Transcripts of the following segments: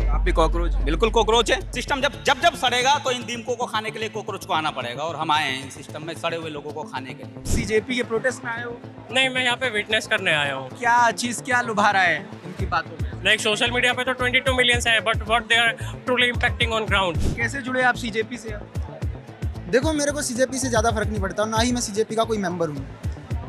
आप भी कॉकरोच? बिल्कुल कॉकरोच है। सिस्टम जब जब जब सड़ेगा तो इन दीमकों को खाने के लिए कॉकरोच को आना पड़ेगा, और हम आए हैं इन सिस्टम में सड़े हुए लोगों को खाने के लिए। सीजेपी के प्रोटेस्ट में आए हो? नहीं, मैं यहाँ पे विटनेस करने आया हूँ। क्या चीज क्या लुभा रहा है इनकी बातों में? लाइक सोशल मीडिया पे तो 22 मिलियंस है, but what they are truly impacting on ground. कैसे जुड़े आप सीजेपी से? देखो, मेरे को सीजेपी से ज़्यादा फर्क नहीं पड़ता, ना ही मैं सीजेपी का कोई मेंबर हूँ।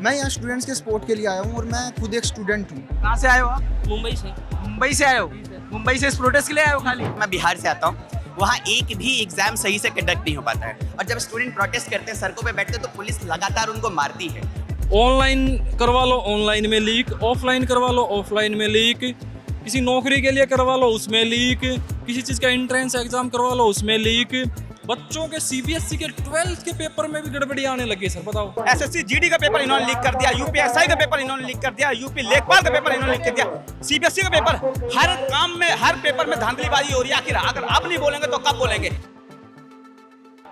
मैं यहाँ स्टूडेंट्स के सपोर्ट के लिए आया हूँ और मैं खुद एक स्टूडेंट हूँ। कहाँ से आए हो आप? मुंबई से। मुंबई से आए हो? मुंबई से इस प्रोटेस्ट के लिए आए हो खाली? मैं बिहार से आता हूँ। वहाँ एक भी एग्जाम सही से कंडक्ट नहीं हो पाता है, और जब स्टूडेंट प्रोटेस्ट करते हैं, सड़कों पे बैठते हैं, तो पुलिस लगातार उनको मारती है। ऑनलाइन करवा लो, ऑनलाइन में लीक, ऑफलाइन करवा लो, ऑफलाइन में लीक, किसी नौकरी के लिए करवा लो उसमें लीक, किसी चीज़ का एंट्रेंस एग्जाम करवा लो उसमें लीक। बच्चों के सीबीएसई के 12th के पेपर में भी गड़बड़ी आने लगी। सर बताओ, एसएससी जीडी का पेपर इन्होंने लीक कर दिया, यूपीएसआई का पेपर इन्होंने लीक कर दिया, यूपी लेखपाल का पेपर इन्होंने लीक कर दिया, सीबीएसई का पेपर, हर काम में, हर पेपर में धांधलीबाजी हो रही है। आखिर अगर आप नहीं बोलेंगे तो कब बोलेंगे?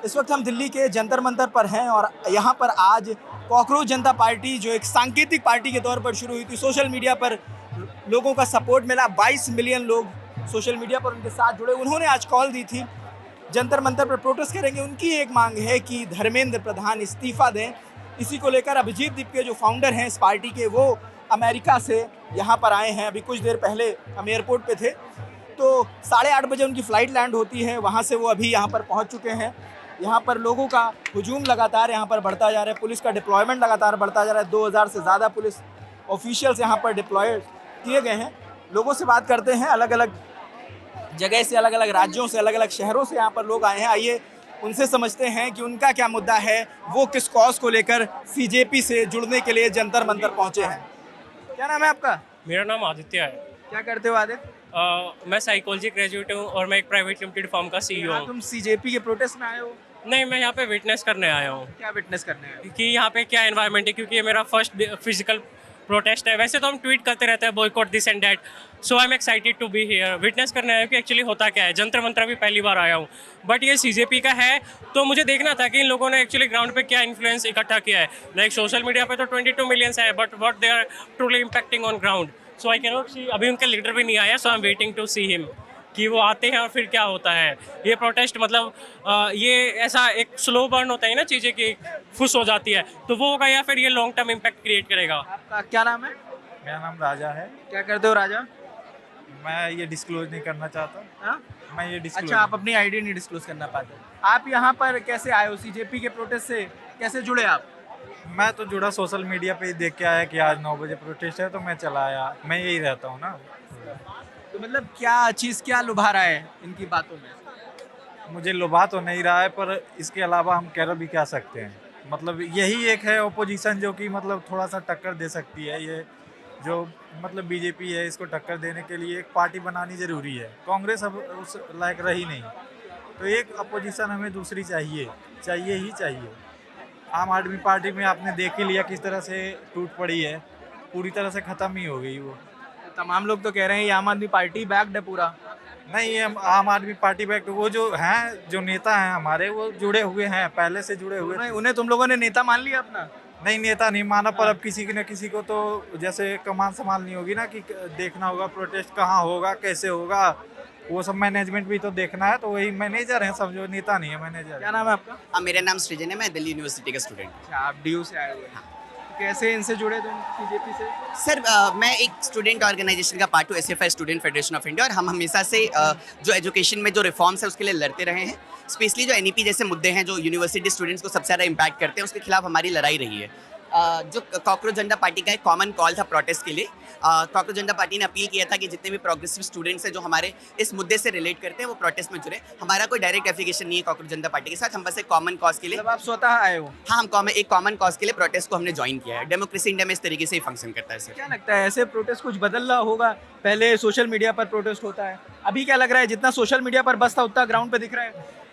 इस वक्त हम दिल्ली के जंतर मंतर पर हैं और यहाँ पर आज कॉकरोच जनता पार्टी, जो एक सांकेतिक पार्टी के तौर पर शुरू हुई थी, सोशल मीडिया पर लोगों का सपोर्ट मिला। 22 मिलियन लोग सोशल मीडिया पर उनके साथ जुड़े। उन्होंने आज कॉल दी थी जंतर मंतर पर प्रोटेस्ट करेंगे। उनकी एक मांग है कि धर्मेंद्र प्रधान इस्तीफा दें। इसी को लेकर अभिजीत दीप के जो फाउंडर हैं इस पार्टी के, वो अमेरिका से यहाँ पर आए हैं। अभी कुछ देर पहले हम एयरपोर्ट पे थे, तो 8:30 बजे उनकी फ़्लाइट लैंड होती है। वहाँ से वो अभी यहाँ पर पहुँच चुके हैं। यहाँ पर लोगों का हुजूम लगातार यहाँ पर बढ़ता जा रहा है, पुलिस का डिप्लॉयमेंट लगातार बढ़ता जा रहा है। 2000 से ज़्यादा पुलिस ऑफिशियल्स यहाँ पर डिप्लॉय किए गए हैं। लोगों से बात करते हैं, अलग अलग जगह से, अलग अलग राज्यों से, अलग अलग शहरों से यहाँ पर लोग आए हैं। आइए उनसे समझते हैं कि उनका क्या मुद्दा है, वो किस कॉज को लेकर सीजेपी से जुड़ने के लिए जंतर मंतर पहुँचे हैं। क्या नाम है आपका? मेरा नाम आदित्य है। क्या करते हो आदित्य? मैं साइकोलॉजी ग्रेजुएट हूँ और मैं एक प्राइवेट लिमिटेड फर्म का सीईओ यहाँ हूँ। तुम सीजेपी के प्रोटेस्ट में आए हो? नहीं, मैं यहाँ पे विटनेस करने आया हूँ क्या विटनेस करने आए हो? कि यहाँ पे क्या एनवायरनमेंट है, क्योंकि ये मेरा फर्स्ट फिजिकल प्रोटेस्ट है। वैसे तो हम ट्वीट करते रहते हैं boycott this and that, so I am excited to be here. Witness करने आया हूँ कि एक्चुअली होता क्या है। जंतर मंतर भी पहली बार आया हूँ, बट ये सीजेपी का है, तो मुझे देखना था कि इन लोगों ने एक्चुअली ग्राउंड पे क्या इन्फ्लुएंस इकट्ठा किया है। लाइक सोशल मीडिया पे तो 22 मिलियंस है, but what they are truly impacting on ground. So I can not see, अभी उनका लीडर भी नहीं आया, so I am waiting to see him कि वो आते हैं और फिर क्या होता है। ये प्रोटेस्ट मतलब ये ऐसा एक स्लो बर्न होता है ना, चीज़ें की फुस हो जाती है, तो वो होगा, या फिर ये लॉन्ग टर्म इम्पैक्ट क्रिएट करेगा। आपका क्या नाम है? मेरा नाम राजा है। क्या करते हो राजा? मैं ये डिस्क्लोज नहीं करना चाहता। हाँ? मैं ये डिस्क्लोज अच्छा, आप अपनी आईडी नहीं डिस्क्लोज करना पाते। आप यहाँ पर कैसे आए हो? सीजेपी के प्रोटेस्ट से कैसे जुड़े आप? मैं तो जुड़ा सोशल मीडिया पे ही देख के आया कि आज 9 बजे प्रोटेस्ट है, तो मैं चला आया। मैं यही रहता हूँ ना। तो मतलब क्या चीज़ क्या लुभा रहा है इनकी बातों में? मुझे लुभा तो नहीं रहा है, पर इसके अलावा हम कह भी क्या सकते हैं। मतलब यही एक है ओपोजिशन जो कि मतलब थोड़ा सा टक्कर दे सकती है। ये जो मतलब बीजेपी है, इसको टक्कर देने के लिए एक पार्टी बनानी ज़रूरी है। कांग्रेस अब उस लायक रही नहीं, तो एक अपोजिशन हमें दूसरी चाहिए, चाहिए ही चाहिए। आम आदमी पार्टी में आपने देख ही लिया किस तरह से टूट पड़ी है, पूरी तरह से ख़त्म ही हो गई वो। तमाम लोग तो कह रहे हैं ये आम आदमी पार्टी बैक्ड है पूरा। नहीं, ये आम आदमी पार्टी बैक, वो जो हैं, जो नेता हैं हमारे, वो जुड़े हुए हैं, पहले से जुड़े हुए। उन्हें तुम लोगों ने नेता मान लिया अपना? नहीं, नेता नहीं माना, पर अब किसी न किसी को तो जैसे कमान संभालनी होगी ना, कि देखना होगा प्रोटेस्ट कहाँ होगा, कैसे होगा, वो सब मैनेजमेंट भी तो देखना है। तो वही मैनेजर हैं सब, जो नेता नहीं है, मैनेजर। क्या नाम है आपका? मेरा नाम सृजन है, मैं दिल्ली यूनिवर्सिटी का स्टूडेंट हूँ। अच्छा, आप डीयू से आए हुए हैं। कैसे इनसे जुड़े तुम बीजेपी से? सर, मैं एक स्टूडेंट ऑर्गेनाइजेशन का पार्ट हूँ, SFI student federation of India, और हम हमेशा से जो एजुकेशन में जो रिफॉर्म्स है उसके लिए लड़ते रहे हैं। स्पेशली जो NEP जैसे मुद्दे हैं जो यूनिवर्सिटी स्टूडेंट्स को सबसे ज़्यादा इम्पैक्ट करते हैं, उसके खिलाफ हमारी लड़ाई रही है। जो कॉकरोच जनता पार्टी का एक कॉमन कॉल था प्रोटेस्ट के लिए। कॉकरोच जनता पार्टी ने अपील किया था कि जितने भी प्रोग्रेसिव स्टूडेंट्स हैं जो हमारे इस मुद्दे से रिलेट करते हैं, वो प्रोटेस्ट में जुड़े। हमारा कोई डायरेक्ट एफिलिएशन नहीं है कॉकरोच जनता पार्टी के साथ, हम बस एक कॉमन कॉज के लिए। मतलब आप स्वतः आए हो? हाँ, हम एक कॉमन कॉज के लिए प्रोटेस्ट को हमने ज्वाइन किया है। डेमोक्रेसी इंडिया में इस तरीके से ही फंक्शन करता है। सर, क्या लगता है ऐसे प्रोटेस्ट कुछ बदल रहा होगा? पहले सोशल मीडिया पर प्रोटेस्ट होता है, अभी क्या लग रहा है जितना सोशल मीडिया पर बस था उतना ग्राउंड पे दिख रहा है?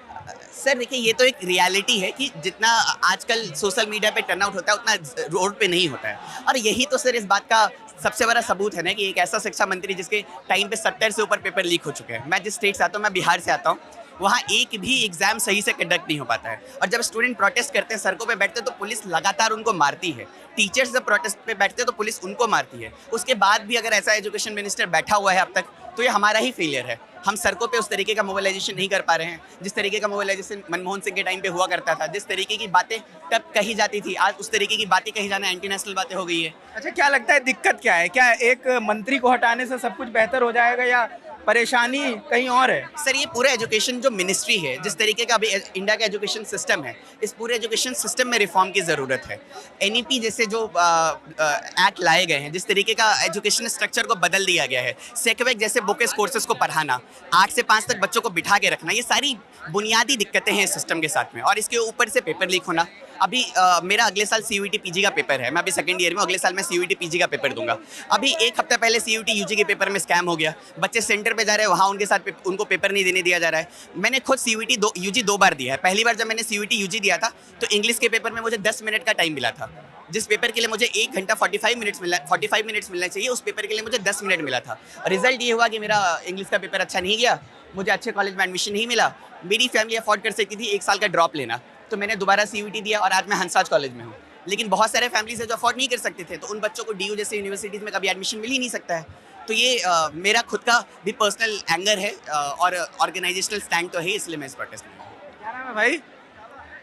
सर देखिए, ये तो एक रियलिटी है कि जितना आजकल सोशल मीडिया पे टर्नआउट होता है उतना रोड पे नहीं होता है। और यही तो सर इस बात का सबसे बड़ा सबूत है ना कि एक ऐसा शिक्षा मंत्री जिसके टाइम पे 70 से ऊपर पेपर लीक हो चुके हैं। मैं जिस स्टेट से आता हूँ, मैं बिहार से आता हूँ, वहाँ एक भी एग्जाम सही से कंडक्ट नहीं हो पाता है। और जब स्टूडेंट प्रोटेस्ट करते हैं, सड़कों पे बैठते हैं, तो पुलिस लगातार उनको मारती है। टीचर्स जब प्रोटेस्ट पे बैठते हैं तो पुलिस उनको मारती है। उसके बाद भी अगर ऐसा एजुकेशन मिनिस्टर बैठा हुआ है अब तक, तो ये हमारा ही फेलियर है। हम सड़कों पे उस तरीके का मोबिलाइजेशन नहीं कर पा रहे हैं जिस तरीके का मोबिलाइजेशन मनमोहन सिंह के टाइम पे हुआ करता था। जिस तरीके की बातें तब कही जाती थी, आज उस तरीके की बातें कही जाना एंटी नेशनल बातें हो गई है। अच्छा, क्या लगता है दिक्कत क्या है? क्या एक मंत्री को हटाने से सब कुछ बेहतर हो जाएगा या परेशानी कहीं और है? सर ये पूरा एजुकेशन जो मिनिस्ट्री है, जिस तरीके का अभी इंडिया का एजुकेशन सिस्टम है, इस पूरे एजुकेशन सिस्टम में रिफॉर्म की ज़रूरत है। एनईपी जैसे जो एक्ट लाए गए हैं, जिस तरीके का एजुकेशन स्ट्रक्चर को बदल दिया गया है, सेकवेक जैसे बुकेस कोर्सेज को पढ़ाना, 8 से 5 तक बच्चों को बिठा के रखना, ये सारी बुनियादी दिक्कतें हैं इस सिस्टम के साथ में। और इसके ऊपर से पेपर लीक होना। अभी मेरा अगले साल CUET PG का पेपर है, मैं अभी सेकंड ईयर में, अगले साल मैं CUET PG का पेपर दूंगा। अभी एक हफ्ता पहले CUET UG के पेपर में स्कैम हो गया। बच्चे सेंटर पे जा रहे हैं, वहाँ उनके साथ उनको पेपर नहीं देने दिया जा रहा है। मैंने खुद CUET UG 2 बार दिया है। पहली बार जब मैंने CUET UG दिया था तो इंग्लिश के पेपर में मुझे 10 मिनट का टाइम मिला था। जिस पेपर के लिए मुझे 1 घंटा 45 मिनट्स मिलना चाहिए, उस पेपर के लिए मुझे 10 मिनट मिला था। रिजल्ट ये हुआ कि मेरा इंग्लिश का पेपर अच्छा नहीं गया, मुझे अच्छे कॉलेज में एडमिशन नहीं मिला। मेरी फैमिली अफोर्ड कर सकती थी 1 साल का ड्रॉप लेना, तो मैंने दोबारा CUET दिया और आज मैं हंसराज कॉलेज में हूँ। लेकिन बहुत सारे फैमिलीज है जो अफोर्ड नहीं कर सकते थे, तो उन बच्चों को DU जैसे यूनिवर्सिटीज़ में कभी एडमिशन मिल ही नहीं सकता है। तो ये मेरा खुद का भी पर्सनल एंगर है और ऑर्गेनाइजेशनल स्टैंड तो है, इसलिए मैं इस प्रोटेस्ट में हूँ। क्या नाम है भाई?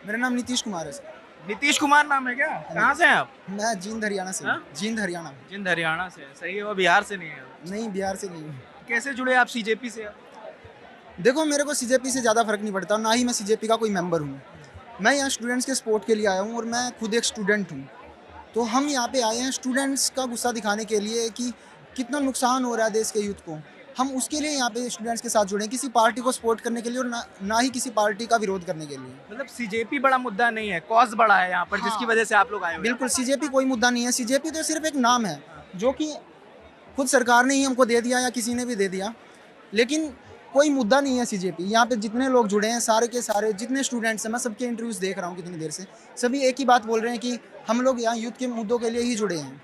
मेरा नाम नीतीश कुमार है सर। नीतीश कुमार नाम है क्या? कहाँ से हैं आप? मैं जींद हरियाणा से हूँ। हाँ? जींद हरियाणा। जिंद हरियाणा से। सही है, वो बिहार से नहीं है। नहीं, बिहार से नहीं हूँ। कैसे जुड़े आप CJP से? देखो, मेरे को CJP से ज़्यादा फर्क नहीं पड़ता, ना ही मैं CJP का कोई मेंबर हूँ। मैं यहाँ स्टूडेंट्स के सपोर्ट के लिए आया हूँ और मैं खुद एक स्टूडेंट हूँ। तो हम यहाँ पे आए हैं स्टूडेंट्स का गुस्सा दिखाने के लिए कि कितना नुकसान हो रहा है देश के यूथ को। हम उसके लिए यहाँ पे स्टूडेंट्स के साथ जुड़े हैं, किसी पार्टी को सपोर्ट करने के लिए और ना ही किसी पार्टी का विरोध करने के लिए। मतलब CJP बड़ा मुद्दा नहीं है, कॉज बड़ा है यहाँ पर, जिसकी वजह से आप लोग आए हुए हैं। बिल्कुल, CJP कोई मुद्दा नहीं है। CJP तो सिर्फ एक नाम है जो कि खुद सरकार ने ही हमको दे दिया या किसी ने भी दे दिया, लेकिन कोई मुद्दा नहीं है CJP। यहाँ पे जितने लोग जुड़े हैं, सारे के सारे जितने स्टूडेंट्स हैं, मैं सबके इंटरव्यूज़ देख रहा हूँ कितनी देर से, सभी एक ही बात बोल रहे हैं कि हम लोग यहाँ यूथ के मुद्दों के लिए ही जुड़े हैं।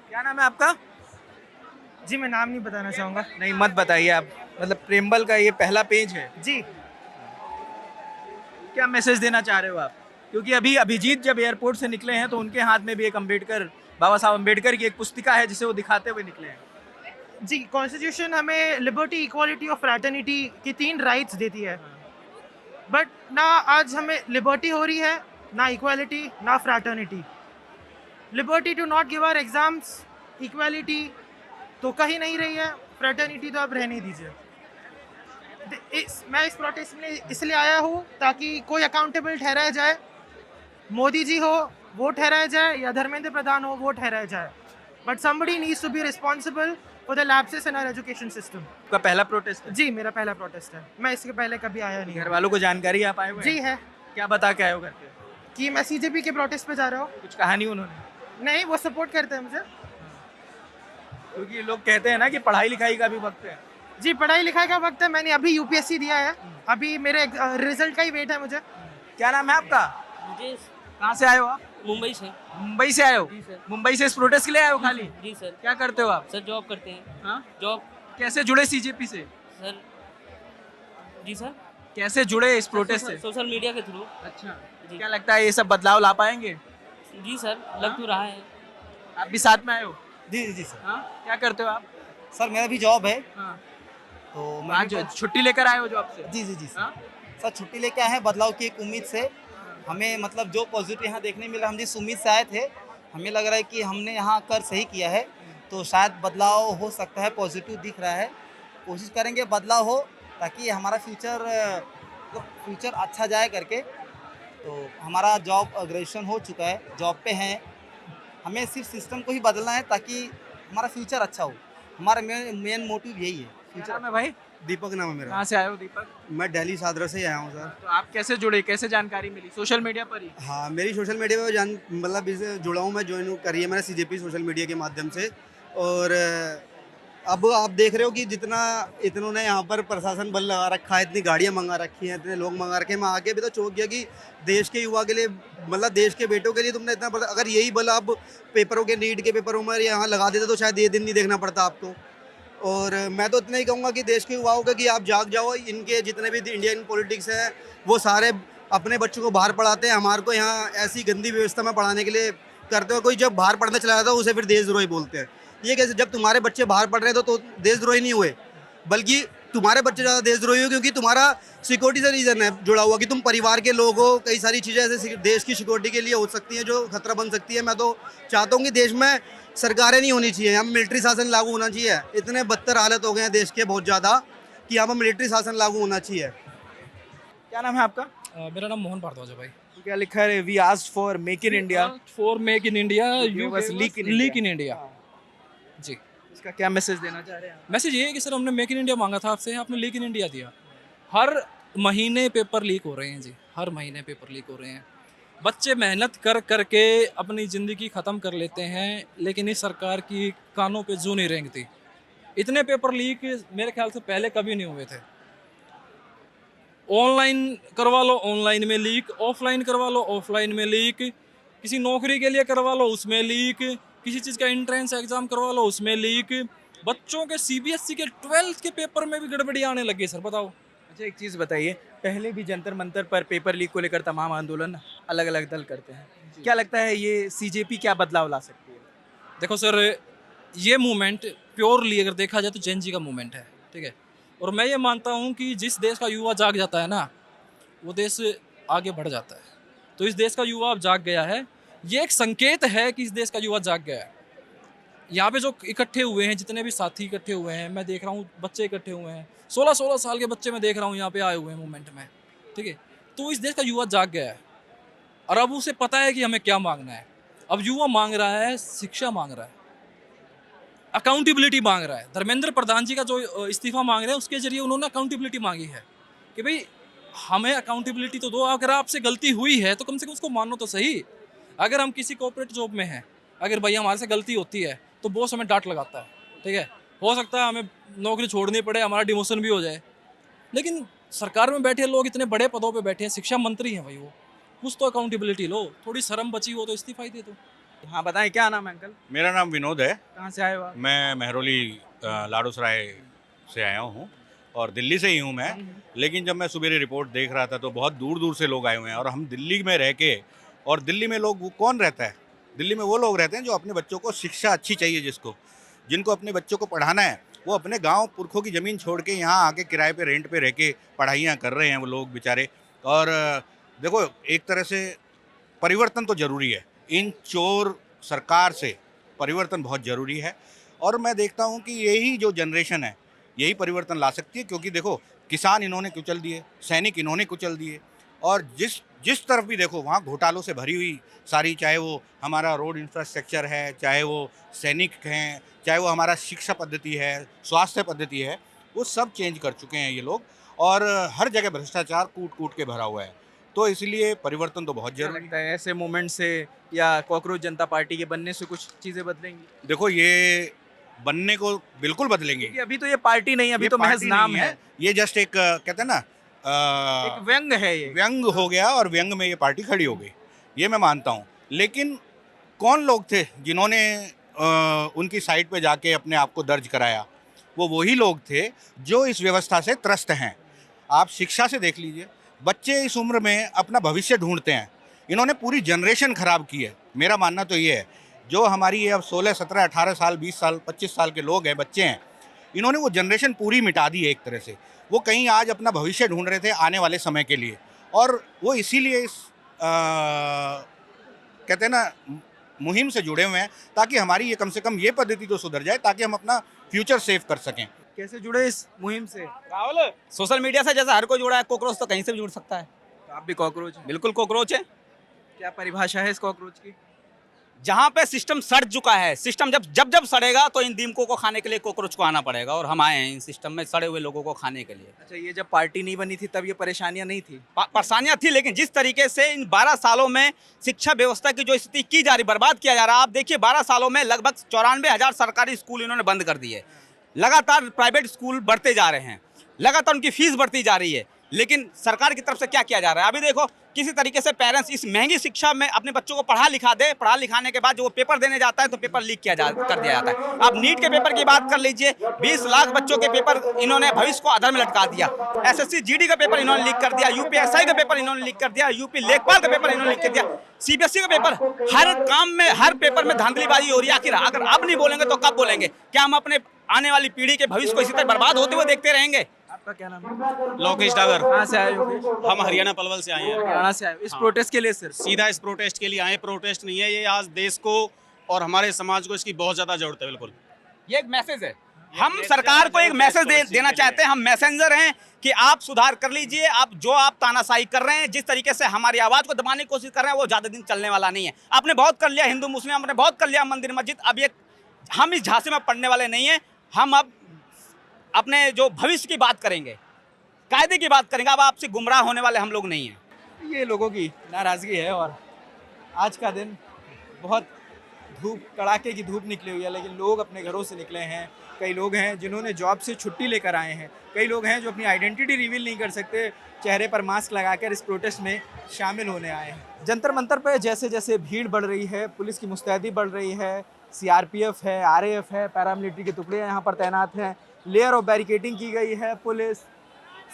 क्या नाम है आपका? जी, मैं नाम नहीं बताना चाहूँगा। नहीं, मत बताइए आप। मतलब प्रेमबल का ये पहला पेज है। जी, क्या मैसेज देना चाह रहे हो आप? क्योंकि अभी अभिजीत जब एयरपोर्ट से निकले हैं तो उनके हाथ में भी एक बाबा साहब अम्बेडकर की एक पुस्तिका है जिसे वो दिखाते हुए निकले हैं। जी, कॉन्स्टिट्यूशन हमें लिबर्टी, इक्वालिटी और फ्रैटर्निटी की 3 राइट्स देती है, बट ना आज हमें लिबर्टी हो रही है, ना इक्वालिटी, ना fraternity. Liberty to not give our exams, equality तो कहीं नहीं रही है, फ्रैटर्निटी तो आप रहने दीजिए। मैं इस प्रोटेस्ट में इसलिए आया हूँ ताकि कोई अकाउंटेबल ठहराया जाए। मोदी जी हो वो ठहराया जाए या धर्मेंद्र प्रधान हो वो ठहराया जाए, but somebody needs to be responsible for the lapses in our education system। आपका पहला प्रोटेस्ट है? जी, मेरा पहला प्रोटेस्ट है। मैं इसके पहले कभी आया नहीं। घर वालों को जानकारी आप आए हुए हैं? जी है क्या बता के आए हो घर पे? कि मैं CJP के प्रोटेस्ट पे जा रहा हूँ। कुछ कहानी उन्होंने? नहीं, वो सपोर्ट करते हैं मुझे। क्योंकि लोग कहते हैं ना कि पढ़ाई लिखाई का भी वक्त है। जी, पढ़ाई लिखाई का वक्त है। मैंने अभी UPSC दिया है, अभी मेरे रिजल्ट का ही वेट है मुझे। क्या नाम है आपका? कहाँ से आए हो आप? मुंबई से। मुंबई से आए हो? जी सर। मुंबई से इस प्रोटेस्ट के लिए आए हो खाली? जी सर। क्या करते हो आप? सर जॉब करते हैं। हाँ? जॉब। कैसे जुड़े CJP से? सर जी सर। कैसे जुड़े इस प्रोटेस्ट से? सोशल मीडिया के थ्रू। अच्छा, जी। क्या लगता है ये सब बदलाव ला पाएंगे? जी सर, लग तो रहा है। आप भी साथ में आए हो? जी सर। हाँ, क्या करते हो आप? सर मेरा भी जॉब है, हाँ, तो मैं आज छुट्टी लेकर आए हो जॉब से? जी सर। हाँ? सर छुट्टी लेके आए हैं बदलाव की एक उम्मीद से। हमें मतलब जो पॉजिटिव यहाँ देखने मिला, हम जिस उम्मीद से आए थे, हमें लग रहा है कि हमने यहाँ कर सही किया है, तो शायद बदलाव हो सकता है, पॉजिटिव दिख रहा है। कोशिश करेंगे बदलाव हो ताकि हमारा फ्यूचर अच्छा जाए करके। तो हमारा जॉब ग्रेजुएशन हो चुका है, जॉब पे हैं, हमें सिर्फ सिस्टम को ही बदलना है ताकि हमारा फ्यूचर अच्छा हो। हमारा मेन मोटिव यही है। फ्यूचर में भाई? दीपक नाम है मेरा। कहाँ से आए हो दीपक? मैं दिल्ली सादरा से आया हूँ सर। तो आप कैसे जुड़े, कैसे जानकारी मिली? सोशल मीडिया पर ही? हाँ, मेरी सोशल मीडिया पे मतलब इससे जुड़ा हूँ मैं, ज्वाइन करी है मैंने CJP सोशल मीडिया के माध्यम से। और अब आप देख रहे हो कि जितना इन्होंने यहाँ पर प्रशासन बल लगा रखा है, इतनी गाड़ियाँ मंगा रखी हैं, इतने लोग मंगा रखे हैं, मैं आगे भी तो चौंक गया कि देश के युवा के लिए, मतलब देश के बेटों के लिए तुमने इतना बड़ा, अगर यही बल आप पेपरों के, नीट के पेपरों में यहाँ लगा देते तो शायद ये दिन नहीं देखना पड़ता आपको। और मैं तो इतना ही कहूँगा कि देश के युवाओं का कि आप जाग जाओ। इनके जितने भी इंडियन पॉलिटिक्स हैं वो सारे अपने बच्चों को बाहर पढ़ाते हैं, हमारे को यहाँ ऐसी गंदी व्यवस्था में पढ़ाने के लिए करते हो। कोई जब बाहर पढ़ने चला जाता है उसे फिर देशद्रोही बोलते हैं। ये कैसे, जब तुम्हारे बच्चे बाहर पढ़ रहे थे तो देशद्रोही नहीं हुए, बल्कि तुम्हारे बच्चे ज़्यादा देशद्रोही हो क्योंकि तुम्हारा सिक्योरिटी से रीज़न है जुड़ा हुआ कि तुम परिवार के लोग हो। कई सारी चीज़ें ऐसे देश की सिक्योरिटी के लिए हो सकती हैं जो खतरा बन सकती है। मैं तो चाहता हूँ कि देश में सरकारें नहीं होनी चाहिए, यहाँ मिलिट्री शासन लागू होना चाहिए। इतने बदतर हालत हो गए हैं देश के बहुत ज़्यादा कि यहाँ पर मिलिट्री शासन लागू होना चाहिए। क्या नाम है आपका? मेरा नाम मोहन भारद्वाज है भाई। तो क्या लिखा है? We asked for make in India, for make in India, you बस लीक इन इंडिया। जी, इसका क्या मैसेज देना चाह रहे हैं? मैसेज ये है कि सर हमने मेक इन इंडिया मांगा था आपसे, आपने लीक इन इंडिया दिया। हर महीने पेपर लीक हो रहे हैं जी, हर महीने पेपर लीक हो रहे हैं। बच्चे मेहनत कर करके अपनी ज़िंदगी ख़त्म कर लेते हैं, लेकिन इस सरकार की कानों पे जू नहीं रेंगती। इतने पेपर लीक मेरे ख्याल से पहले कभी नहीं हुए थे। ऑनलाइन करवा लो, ऑनलाइन में लीक, ऑफलाइन करवा लो, ऑफलाइन में लीक, किसी नौकरी के लिए करवा लो उसमें लीक, किसी चीज़ का एंट्रेंस एग्ज़ाम करवा लो उसमें लीक। बच्चों के CBSE के 12th के पेपर में भी गड़बड़ी आने लगी सर, बताओ। अच्छा, एक चीज़ बताइए, पहले भी जंतर मंतर पर पेपर लीक को लेकर तमाम आंदोलन अलग अलग दल करते हैं, क्या लगता है ये CJP क्या बदलाव ला सकती है? देखो सर, ये मूवमेंट प्योरली अगर देखा जाए तो जेन जी का मूवमेंट है, ठीक है। और मैं ये मानता हूँ कि जिस देश का युवा जाग जाता है ना, वो देश आगे बढ़ जाता है। तो इस देश का युवा अब जाग गया है, ये एक संकेत है कि इस देश का युवा जाग गया है। यहाँ पे जो इकट्ठे हुए हैं, जितने भी साथी इकट्ठे हुए हैं, मैं देख रहा हूँ बच्चे इकट्ठे हुए हैं, 16-16 साल के बच्चे मैं देख रहा हूँ यहाँ पे आए हुए हैं मूवमेंट में, ठीक है। तो इस देश का युवा जाग गया है और अब उसे पता है कि हमें क्या मांगना है। अब युवा मांग रहा है, शिक्षा मांग रहा है, अकाउंटेबिलिटी मांग रहा है। धर्मेंद्र प्रधान जी का जो इस्तीफा मांग रहे हैं उसके जरिए उन्होंने अकाउंटेबिलिटी मांगी है कि भाई हमें अकाउंटेबिलिटी तो दो, अगर आपसे गलती हुई है तो कम से कम उसको मानो तो सही। अगर हम किसी कॉर्पोरेट जॉब में हैं, अगर भैया हमारे से गलती होती है तो बॉस हमें डांट लगाता है, ठीक है, हो सकता है हमें नौकरी छोड़नी पड़े, हमारा डिमोशन भी हो जाए, लेकिन सरकार में बैठे लोग इतने बड़े पदों पे बैठे हैं, शिक्षा मंत्री हैं भाई, वो कुछ तो अकाउंटेबिलिटी लो, थोड़ी शर्म बची हो तो इस्तीफा ही दे दो। हाँ बताएं, क्या नाम है अंकल? मेरा नाम विनोद है। कहाँ से आए हो आप? मैं महरौली लाडोसराय से आया हूँ और दिल्ली से ही हूँ मैं। लेकिन जब मैं सुबह रिपोर्ट देख रहा था तो बहुत दूर दूर से लोग आए हुए हैं, और हम दिल्ली में रह के, और दिल्ली में लोग वो कौन रहता है? दिल्ली में वो लोग रहते हैं जो अपने बच्चों को शिक्षा अच्छी चाहिए, जिनको अपने बच्चों को पढ़ाना है, वो अपने गांव पुरखों की ज़मीन छोड़ के यहाँ आके किराए पे, रेंट पे रह के पढ़ाइयाँ कर रहे हैं वो लोग बेचारे। और देखो, एक तरह से परिवर्तन तो ज़रूरी है, इन चोर सरकार से परिवर्तन बहुत ज़रूरी है। और मैं देखता हूँ कि यही जो जनरेशन है यही परिवर्तन ला सकती है, क्योंकि देखो किसान इन्होंने कुचल दिए, सैनिक इन्होंने कुचल दिए, और जिस तरफ भी देखो वहाँ घोटालों से भरी हुई सारी, चाहे वो हमारा रोड इंफ्रास्ट्रक्चर है, चाहे वो सैनिक हैं, चाहे वो हमारा शिक्षा पद्धति है, स्वास्थ्य पद्धति है, वो सब चेंज कर चुके हैं ये लोग। और हर जगह भ्रष्टाचार कूट कूट के भरा हुआ है, तो इसलिए परिवर्तन तो बहुत जरूरी लगता है ऐसे मूवमेंट से या कॉकरोच जनता पार्टी के बनने से कुछ चीज़ें बदलेंगी? देखो, ये बनने को बिल्कुल बदलेंगे, क्योंकि अभी तो ये पार्टी नहीं, अभी तो महज नाम है, ये जस्ट एक कहते हैं ना, एक व्यंग है, ये व्यंग हो गया, और व्यंग में ये पार्टी खड़ी हो गई, ये मैं मानता हूँ। लेकिन कौन लोग थे जिन्होंने उनकी साइट पे जाके अपने आप को दर्ज कराया? वो वही लोग थे जो इस व्यवस्था से त्रस्त हैं। आप शिक्षा से देख लीजिए, बच्चे इस उम्र में अपना भविष्य ढूंढते हैं, इन्होंने पूरी जनरेशन ख़राब की है। मेरा मानना तो ये है, जो हमारी ये अब 16, 17, 18 साल, 20 साल, 25 साल के लोग हैं, बच्चे हैं, इन्होंने वो जनरेशन पूरी मिटा दी है एक तरह से। वो कहीं आज अपना भविष्य ढूंढ रहे थे आने वाले समय के लिए, और वो इसीलिए इस कहते हैं ना मुहिम से जुड़े हुए हैं, ताकि हमारी ये कम से कम ये पद्धति तो सुधर जाए, ताकि हम अपना फ्यूचर सेव कर सकें। कैसे जुड़े इस मुहिम से? राहुल, सोशल मीडिया से जैसा हर कोई जुड़ा है, कॉकरोच तो कहीं से भी जुड़ सकता है। तो आप भी कॉकरोच हैं? बिल्कुल कॉकरोच है। क्या परिभाषा है इस कॉकरोच की? जहाँ पे सिस्टम सड़ चुका है, सिस्टम जब सड़ेगा तो इन दीमकों को खाने के लिए कॉकरोच को आना पड़ेगा, और हम आए हैं इन सिस्टम में सड़े हुए लोगों को खाने के लिए। अच्छा, ये जब पार्टी नहीं बनी थी तब ये परेशानियां नहीं थी? परेशानियां थी, लेकिन जिस तरीके से इन 12 सालों में शिक्षा व्यवस्था की जो स्थिति की जा रही, बर्बाद किया जा रहा है, आप देखिए 12 सालों में लगभग 94,000 सरकारी स्कूल इन्होंने बंद कर दिए। लगातार प्राइवेट स्कूल बढ़ते जा रहे हैं, लगातार उनकी फीस बढ़ती जा रही है, लेकिन सरकार की तरफ से क्या किया जा रहा है? अभी देखो किसी तरीके से पेरेंट्स इस महंगी शिक्षा में अपने बच्चों को पढ़ा लिखाने के बाद जो वो पेपर देने जाता है तो पेपर लीक कर दिया जाता है। अब नीट के पेपर की बात कर लीजिए, 20 लाख बच्चों के पेपर इन्होंने भविष्य को अधर में लटका दिया। एसएससी जीडी का पेपर इन्होंने लीक कर दिया, यूपीएसआई का पेपर इन्होंने लीक कर दिया, यूपी लेखपाल का पेपर इन्होंने लीक कर दिया, सीबीएसई का पेपर। हर काम में, हर पेपर में धांधलीबाजी हो रही है। आखिर अगर अब नहीं बोलेंगे तो कब बोलेंगे? क्या हम अपने आने वाली पीढ़ी के भविष्य को इसी तरह बर्बाद होते हुए देखते रहेंगे? आपका क्या नाम है? लोकेश डागर। कहाँ से आए हो? हम हरियाणा पलवल से आए हैं। हरियाणा से आए हो। इस प्रोटेस्ट के लिए सर? सीधा इस प्रोटेस्ट के लिए आए। प्रोटेस्ट नहीं है ये, आज देश को और हमारे समाज को इसकी बहुत ज़्यादा ज़रूरत है। बिल्कुल ये एक मैसेज है। हम सरकार को एक मैसेज देना चाहते हैं। हम मैसेंजर हैं कि आप सुधार कर लीजिए। आप तानाशाही कर रहे हैं, जिस तरीके से हमारी आवाज़ को दबाने की कोशिश कर रहे हैं, वो ज़्यादा दिन चलने वाला नहीं है। आपने बहुत कर लिया हिंदू मुस्लिम, आपने बहुत कर लिया मंदिर मस्जिद। अब ये हम इस झांसे में पड़ने वाले नहीं हैं। हम अब अपने जो भविष्य की बात करेंगे, कायदे की बात करेंगे। अब आपसे गुमराह होने वाले हम लोग नहीं हैं। ये लोगों की नाराज़गी है और आज का दिन बहुत धूप, कड़ाके की धूप निकली हुई है, लेकिन लोग अपने घरों से निकले हैं। कई लोग हैं जिन्होंने जॉब से छुट्टी लेकर आए हैं, कई लोग हैं जो अपनी आइडेंटिटी रिवील नहीं कर सकते, चेहरे पर मास्क लगाकर इस प्रोटेस्ट में शामिल होने आए हैं। जंतर मंतर पर जैसे जैसे भीड़ बढ़ रही है, पुलिस की मुस्तैदी बढ़ रही है, सीआरपीएफ है, आरएएफ है, पैरामिलिट्री के टुकड़े यहाँ पर तैनात हैं, लेयर ऑफ बैरिकेडिंग की गई है, पुलिस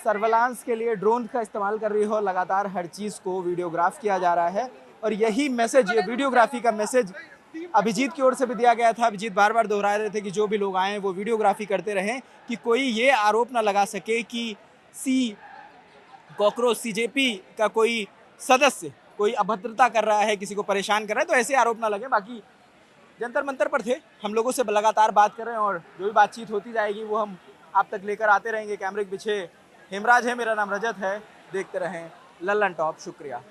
सर्वेलांस के लिए ड्रोन का इस्तेमाल कर रही हो। लगातार हर चीज़ को वीडियोग्राफ किया जा रहा है और यही मैसेज, ये वीडियोग्राफी का मैसेज अभिजीत की ओर से भी दिया गया था। अभिजीत बार बार दोहरा रहे थे कि जो भी लोग आए वो वीडियोग्राफी करते रहें, कि कोई ये आरोप ना लगा सके कि कॉकरोच सीजेपी का कोई सदस्य कोई अभद्रता कर रहा है, किसी को परेशान कर रहा है, तो ऐसे आरोप ना लगे। बाकी जंतर मंतर पर थे, हम लोगों से लगातार बात कर रहे हैं और जो भी बातचीत होती जाएगी वो हम आप तक लेकर आते रहेंगे। कैमरे के पीछे हेमराज है, मेरा नाम रजत है। देखते रहें लल्लन टॉप। शुक्रिया।